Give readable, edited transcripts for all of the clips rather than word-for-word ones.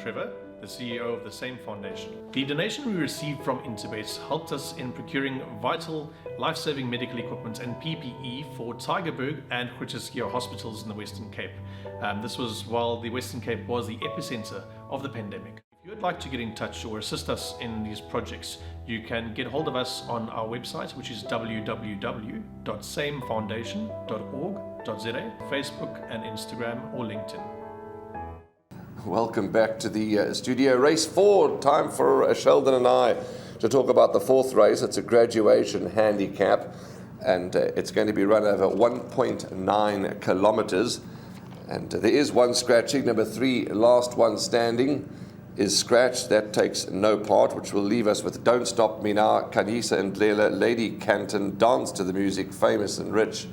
Trevor, the CEO of the same foundation. The donation we received from Interbet helped us in procuring vital life-saving medical equipment and PPE for Tygerberg and Groote hospitals in the Western Cape. This was while the Western Cape was the epicenter of the pandemic. If you would like to get in touch or assist us in these projects, you can get hold of us on our website, which is www.samefoundation.org.za, Facebook and Instagram or LinkedIn. Welcome back to the studio. Race 4, time for Sheldon and I to talk about the fourth race. It's a graduation handicap, and it's going to be run over 1.9 kilometers. And there is one scratching. Number 3, last one standing, is scratched. That takes no part, which will leave us with Don't Stop Me Now, Kanisa and Lela, Lady Canton, Dance to the Music, Famous and Rich,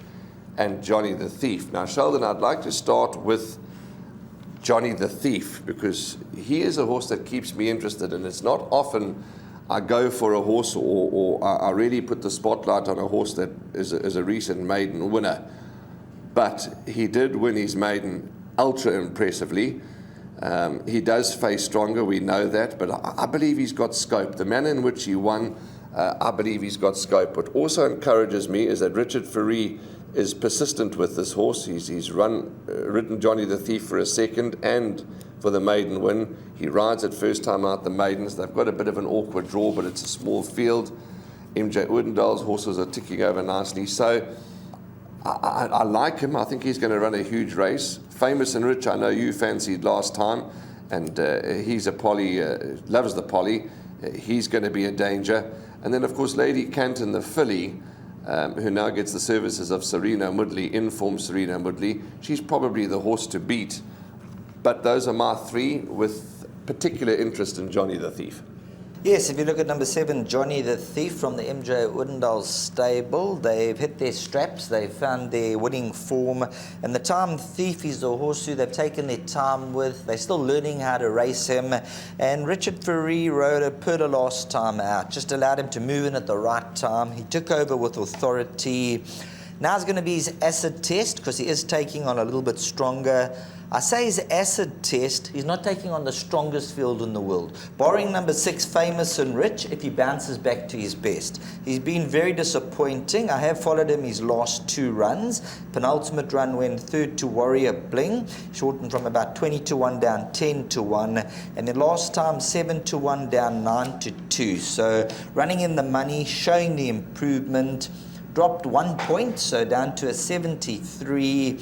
and Johnny the Thief. Now, Sheldon, I'd like to start with Johnny the Thief, because he is a horse that keeps me interested, and it's not often I go for a horse or I really put the spotlight on a horse that is a recent maiden winner. But he did win his maiden ultra impressively. He does face stronger, we know that, but I believe he's got scope. The manner in which he won, I believe he's got scope. What also encourages me is that Richard Fourie is persistent with this horse. He's ridden Johnny the Thief for a second and for the maiden win. He rides it first time out the maidens. They've got a bit of an awkward draw, but it's a small field. MJ Oudendaal's horses are ticking over nicely. So I like him. I think he's going to run a huge race. Famous and Rich, I know you fancied last time, and he's a Polly, loves the Polly. He's going to be a danger. And then, of course, Lady Canton, the filly, who now gets the services of Serena Moodley, informed Serena Moodley. She's probably the horse to beat. But those are my 3 with particular interest in Johnny the Thief. Yes, if you look at number 7, Johnny the Thief from the MJ Oudendal stable, they've hit their straps, they've found their winning form, and the Time Thief is the horse who they've taken their time with. They're still learning how to race him, and Richard Fourie rode a Perla last time out, just allowed him to move in at the right time. He took over with authority. Now it's going to be his acid test, because he is taking on a little bit stronger. I say his acid test, he's not taking on the strongest field in the world. Barring number 6, Famous and Rich, if he bounces back to his best. He's been very disappointing. I have followed him his last 2 runs. Penultimate run went 3rd to Warrior Bling, shortened from about 20-1 down 10-1. And then last time 7-1 down 9-2. So running in the money, showing the improvement. Dropped 1 point, so down to a 73.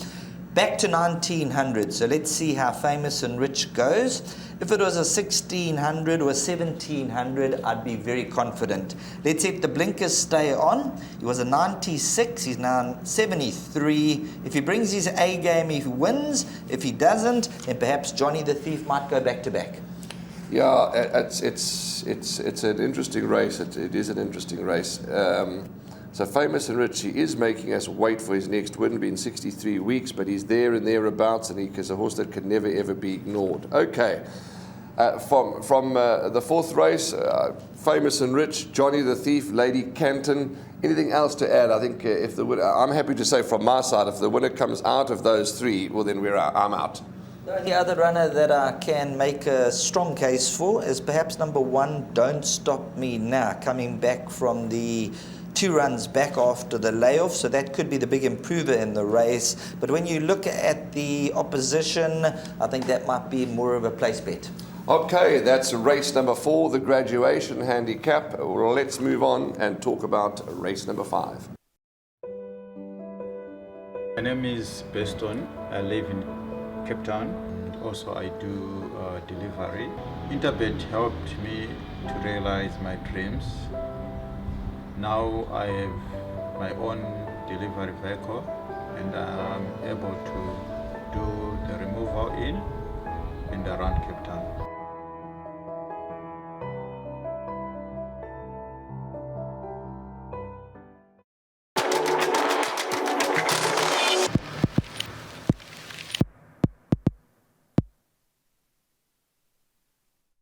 Back to 1900, so let's see how Famous and Rich goes. If it was a 1600 or a 1700, I'd be very confident. Let's see if the blinkers stay on. He was a 96, he's now 73. If he brings his A game, he wins. If he doesn't, then perhaps Johnny the Thief might go back to back. Yeah, it's an interesting race. It is an interesting race. So Famous and Rich, he is making us wait for his next win. Been 63 weeks, but he's there and thereabouts, and he's a horse that can never ever be ignored. Okay, from the 4th race, Famous and Rich, Johnny the Thief, Lady Canton. Anything else to add? I think if the winner, I'm happy to say from my side, if the winner comes out of those 3, well then I'm out. The only other runner that I can make a strong case for is perhaps number 1, Don't Stop Me Now, coming back from the 2 runs back after the layoff, so that could be the big improver in the race. But when you look at the opposition, I think that might be more of a place bet. Okay, that's race number 4, the graduation handicap. Well, let's move on and talk about race number 5. My name is Beston. I live in Cape Town. Also, I do delivery. Interbet helped me to realize my dreams. Now I have my own delivery vehicle, and I'm able to do the removal in and around Cape Town.